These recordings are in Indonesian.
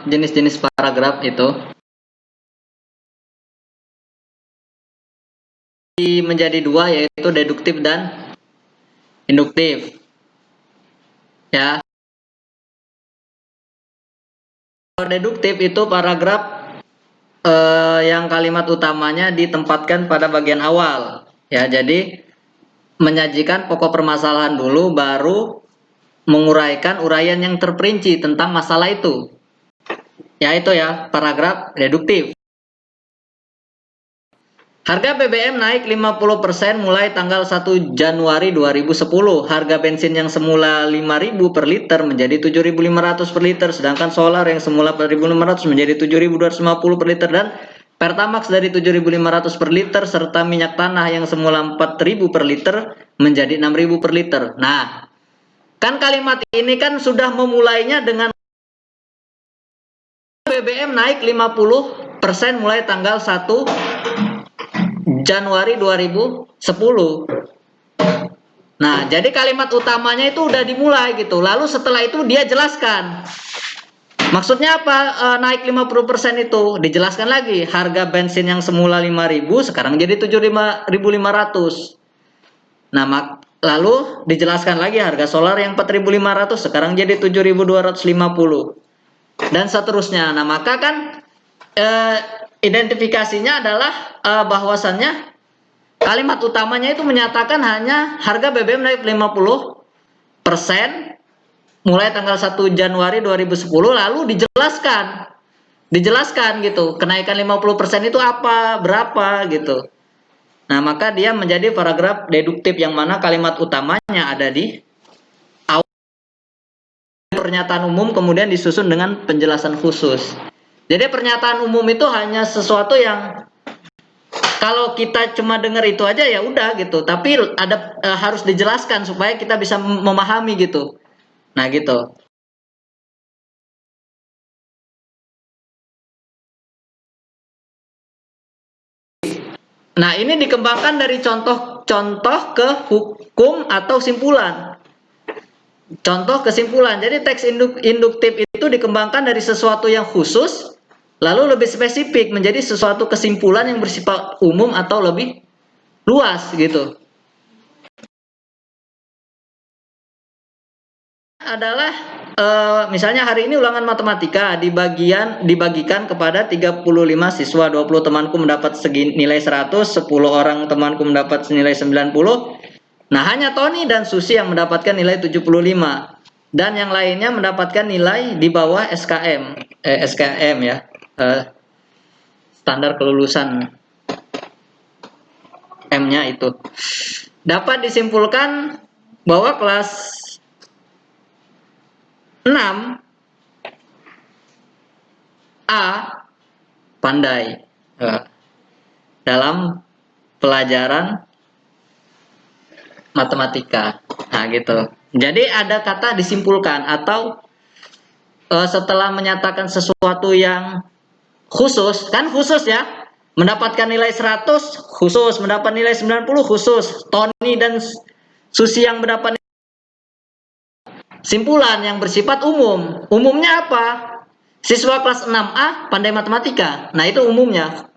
jenis-jenis paragraf itu menjadi dua, yaitu deduktif dan induktif. Ya. Deduktif itu paragraf yang kalimat utamanya ditempatkan pada bagian awal. Ya, jadi menyajikan pokok permasalahan dulu, baru menguraikan uraian yang terperinci tentang masalah itu. Ya, itu ya, paragraf deduktif. Harga BBM naik 50% mulai tanggal 1 Januari 2010. Harga bensin yang semula 5.000 per liter menjadi 7.500 per liter, sedangkan solar yang semula 4.600 menjadi 7.250 per liter, dan Pertamax dari 7.500 per liter, serta minyak tanah yang semula 4.000 per liter menjadi 6.000 per liter. Nah, kan kalimat ini kan sudah memulainya dengan BBM naik 50% mulai tanggal 1 Januari 2010. Nah, jadi kalimat utamanya itu udah dimulai gitu. Lalu setelah itu dia jelaskan. Maksudnya apa naik 50% itu? Dijelaskan lagi. Harga bensin yang semula 5.000 sekarang jadi 7.500. Nah, lalu dijelaskan lagi harga solar yang 4.500 sekarang jadi 7.250. Dan seterusnya. Nah, maka kan identifikasinya adalah bahwasannya kalimat utamanya itu menyatakan hanya harga BBM naik 50% mulai tanggal 1 Januari 2010, lalu dijelaskan gitu, kenaikan 50% itu apa, berapa gitu. Nah, maka dia menjadi paragraf deduktif yang mana kalimat utamanya ada di awal pernyataan umum, kemudian disusun dengan penjelasan khusus. Jadi pernyataan umum itu hanya sesuatu yang kalau kita cuma dengar itu aja ya udah gitu, tapi ada harus dijelaskan supaya kita bisa memahami gitu. Nah, gitu. Nah, ini dikembangkan dari contoh-contoh ke hukum atau simpulan. Contoh kesimpulan. Jadi teks induktif itu dikembangkan dari sesuatu yang khusus, lalu lebih spesifik menjadi sesuatu kesimpulan yang bersifat umum atau lebih luas gitu. Adalah misalnya hari ini ulangan matematika dibagikan kepada 35 siswa, 20 temanku mendapat nilai 100, 10 orang temanku mendapat nilai 90. Nah, hanya Tony dan Susi yang mendapatkan nilai 75 dan yang lainnya mendapatkan nilai di bawah SKM ya. Standar kelulusan M-nya itu. Dapat disimpulkan bahwa kelas 6 A pandai dalam pelajaran matematika. Nah, gitu. Jadi ada kata disimpulkan atau setelah menyatakan sesuatu yang khusus, kan khusus ya. Mendapatkan nilai 100 khusus, mendapat nilai 90 khusus. Tony dan Susi yang mendapat simpulan yang bersifat umum. Umumnya apa? Siswa kelas 6A pandai matematika. Nah, itu umumnya.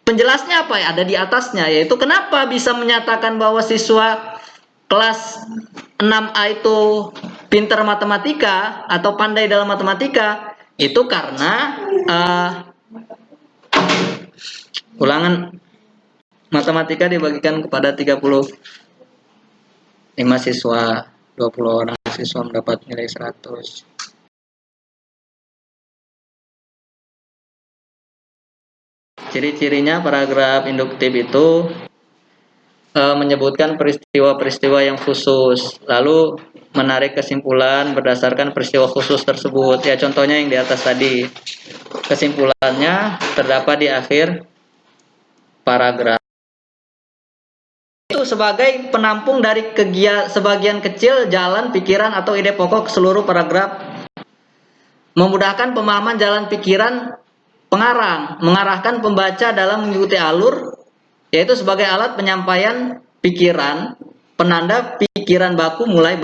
Penjelasnya apa ya? Ada di atasnya, yaitu kenapa bisa menyatakan bahwa siswa kelas 6A itu pintar matematika atau pandai dalam matematika. Itu karena ulangan matematika dibagikan kepada 35 siswa, 20 orang siswa mendapat nilai 100. Ciri-cirinya paragraf induktif itu menyebutkan peristiwa-peristiwa yang khusus, lalu menarik kesimpulan berdasarkan peristiwa khusus tersebut. Ya, contohnya yang di atas tadi. Kesimpulannya terdapat di akhir paragraf. Itu sebagai penampung dari sebagian kecil jalan pikiran atau ide pokok seluruh paragraf, memudahkan pemahaman jalan pikiran pengarang, mengarahkan pembaca dalam mengikuti alur, yaitu sebagai alat penyampaian pikiran, penanda pikiran baku mulai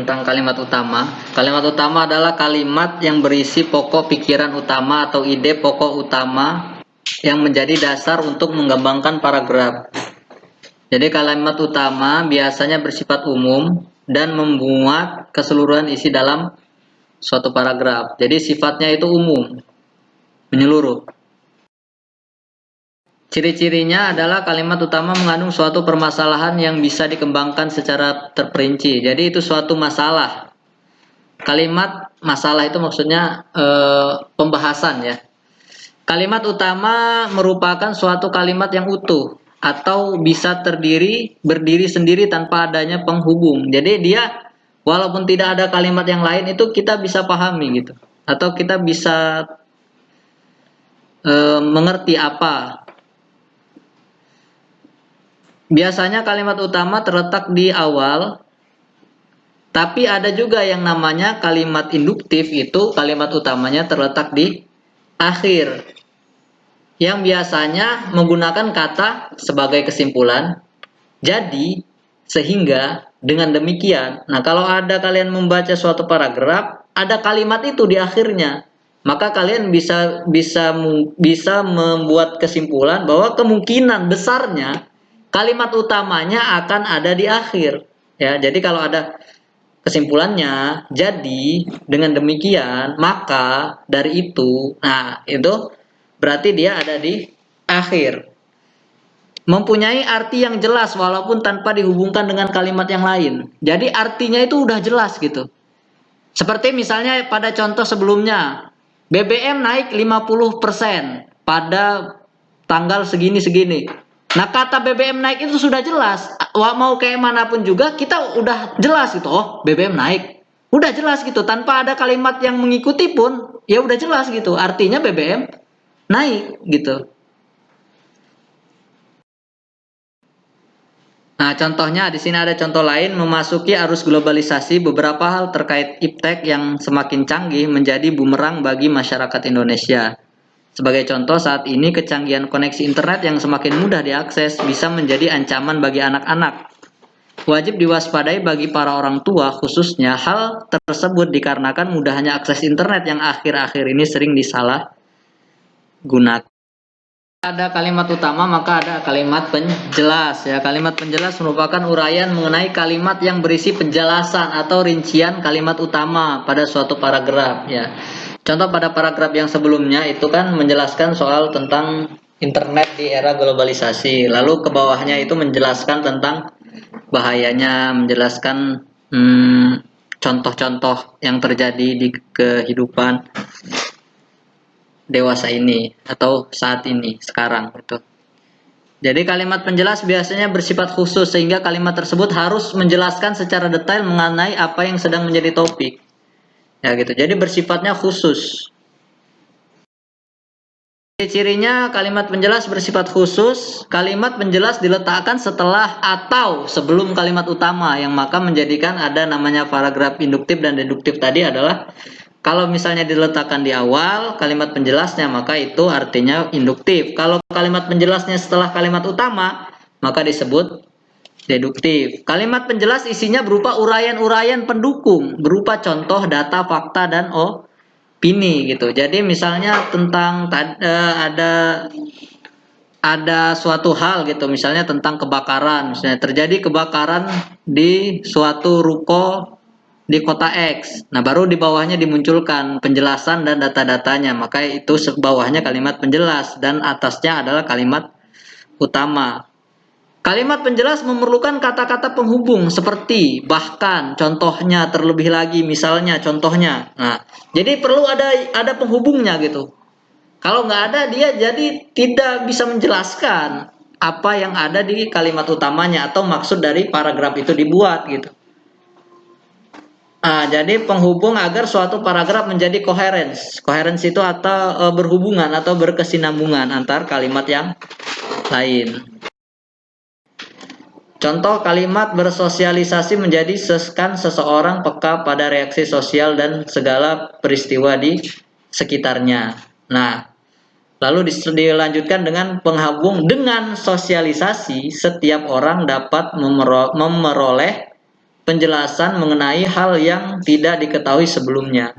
tentang kalimat utama. Kalimat utama adalah kalimat yang berisi pokok pikiran utama atau ide pokok utama yang menjadi dasar untuk mengembangkan paragraf. Jadi kalimat utama biasanya bersifat umum dan memuat keseluruhan isi dalam suatu paragraf. Jadi sifatnya itu umum, menyeluruh. Ciri-cirinya adalah kalimat utama mengandung suatu permasalahan yang bisa dikembangkan secara terperinci. Jadi itu suatu masalah. Kalimat masalah itu maksudnya pembahasan ya. Kalimat utama merupakan suatu kalimat yang utuh atau bisa berdiri sendiri tanpa adanya penghubung. Jadi dia walaupun tidak ada kalimat yang lain itu kita bisa pahami gitu. Atau kita bisa mengerti apa. Biasanya kalimat utama terletak di awal, tapi ada juga yang namanya kalimat induktif, itu kalimat utamanya terletak di akhir, yang biasanya menggunakan kata sebagai kesimpulan. Jadi, sehingga dengan demikian, nah kalau ada kalian membaca suatu paragraf, ada kalimat itu di akhirnya, maka kalian bisa membuat kesimpulan bahwa kemungkinan besarnya kalimat utamanya akan ada di akhir. Ya, jadi kalau ada kesimpulannya, jadi dengan demikian, maka dari itu, nah itu berarti dia ada di akhir. Mempunyai arti yang jelas walaupun tanpa dihubungkan dengan kalimat yang lain. Jadi artinya itu udah jelas gitu. Seperti misalnya pada contoh sebelumnya, BBM naik 50% pada tanggal segini-segini. Nah, kata BBM naik itu sudah jelas. Mau kayak manapun juga kita udah jelas gitu. Oh, BBM naik. Udah jelas gitu. Tanpa ada kalimat yang mengikuti pun, ya udah jelas gitu. Artinya BBM naik gitu. Nah, contohnya di sini ada contoh lain, memasuki arus globalisasi, beberapa hal terkait iptek yang semakin canggih menjadi bumerang bagi masyarakat Indonesia. Sebagai contoh, saat ini kecanggihan koneksi internet yang semakin mudah diakses bisa menjadi ancaman bagi anak-anak. Wajib diwaspadai bagi para orang tua, khususnya hal tersebut dikarenakan mudahnya akses internet yang akhir-akhir ini sering disalahgunakan. Ada kalimat utama, maka ada kalimat penjelas ya. Kalimat penjelas merupakan uraian mengenai kalimat yang berisi penjelasan atau rincian kalimat utama pada suatu paragraf ya. Contoh pada paragraf yang sebelumnya itu kan menjelaskan soal tentang internet di era globalisasi. Lalu ke bawahnya itu menjelaskan tentang bahayanya, menjelaskan contoh-contoh yang terjadi di kehidupan dewasa ini atau saat ini sekarang itu. Jadi kalimat penjelas biasanya bersifat khusus sehingga kalimat tersebut harus menjelaskan secara detail mengenai apa yang sedang menjadi topik. Ya gitu. Jadi bersifatnya khusus. Cirinya kalimat penjelas bersifat khusus. Kalimat penjelas diletakkan setelah atau sebelum kalimat utama, yang maka menjadikan ada namanya paragraf induktif dan deduktif tadi adalah kalau misalnya diletakkan di awal kalimat penjelasnya, maka itu artinya induktif. Kalau kalimat penjelasnya setelah kalimat utama, maka disebut deduktif. Kalimat penjelas isinya berupa uraian-uraian pendukung, berupa contoh, data, fakta, dan opini gitu. Jadi misalnya tentang ada suatu hal gitu, misalnya tentang kebakaran, misalnya terjadi kebakaran di suatu ruko di kota X. Nah, baru di bawahnya dimunculkan penjelasan dan data-datanya, maka itu bawahnya kalimat penjelas dan atasnya adalah kalimat utama. Kalimat penjelas memerlukan kata-kata penghubung seperti bahkan, contohnya, terlebih lagi, misalnya, contohnya. Nah, jadi perlu ada penghubungnya gitu. Kalau nggak ada, dia jadi tidak bisa menjelaskan apa yang ada di kalimat utamanya atau maksud dari paragraf itu dibuat gitu. Nah, jadi penghubung agar suatu paragraf menjadi coherence. Coherence itu atau berhubungan atau berkesinambungan antar kalimat yang lain. Contoh kalimat bersosialisasi menjadi seseorang peka pada reaksi sosial dan segala peristiwa di sekitarnya. Nah, lalu dilanjutkan dengan penghubung dengan sosialisasi, setiap orang dapat memperoleh penjelasan mengenai hal yang tidak diketahui sebelumnya.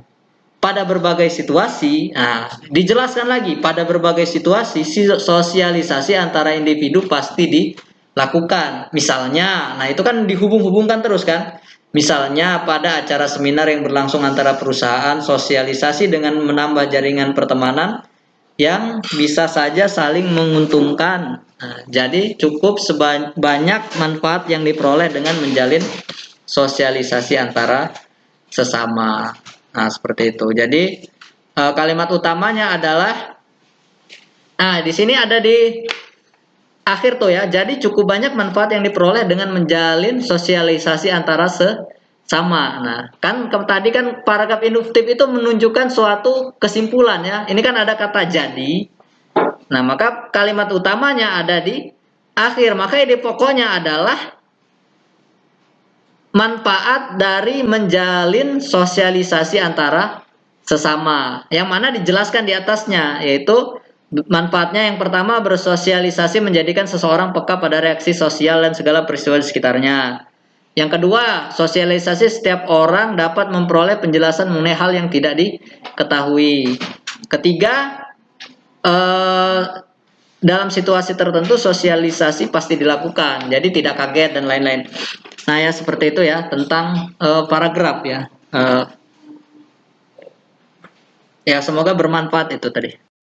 Pada berbagai situasi, nah, dijelaskan lagi, pada berbagai situasi sosialisasi antara individu pasti dilakukan. Misalnya, nah itu kan dihubung-hubungkan terus kan. Misalnya pada acara seminar yang berlangsung antara perusahaan, sosialisasi dengan menambah jaringan pertemanan yang bisa saja saling menguntungkan. Nah, jadi cukup banyak manfaat yang diperoleh dengan menjalin sosialisasi antara sesama. Nah, seperti itu. Jadi kalimat utamanya adalah, nah di sini ada di akhir tuh ya. Jadi cukup banyak manfaat yang diperoleh dengan menjalin sosialisasi antara sesama. Nah, kan tadi kan paragraf induktif itu menunjukkan suatu kesimpulan ya. Ini kan ada kata jadi. Nah, maka kalimat utamanya ada di akhir. Maka ide pokoknya adalah manfaat dari menjalin sosialisasi antara sesama, yang mana dijelaskan di atasnya, yaitu manfaatnya yang pertama, bersosialisasi menjadikan seseorang peka pada reaksi sosial dan segala peristiwa di sekitarnya. Yang kedua, sosialisasi setiap orang dapat memperoleh penjelasan mengenai hal yang tidak diketahui. Ketiga, dalam situasi tertentu sosialisasi pasti dilakukan, jadi tidak kaget dan lain-lain. Nah ya seperti itu ya tentang paragraf ya. Ya semoga bermanfaat itu tadi.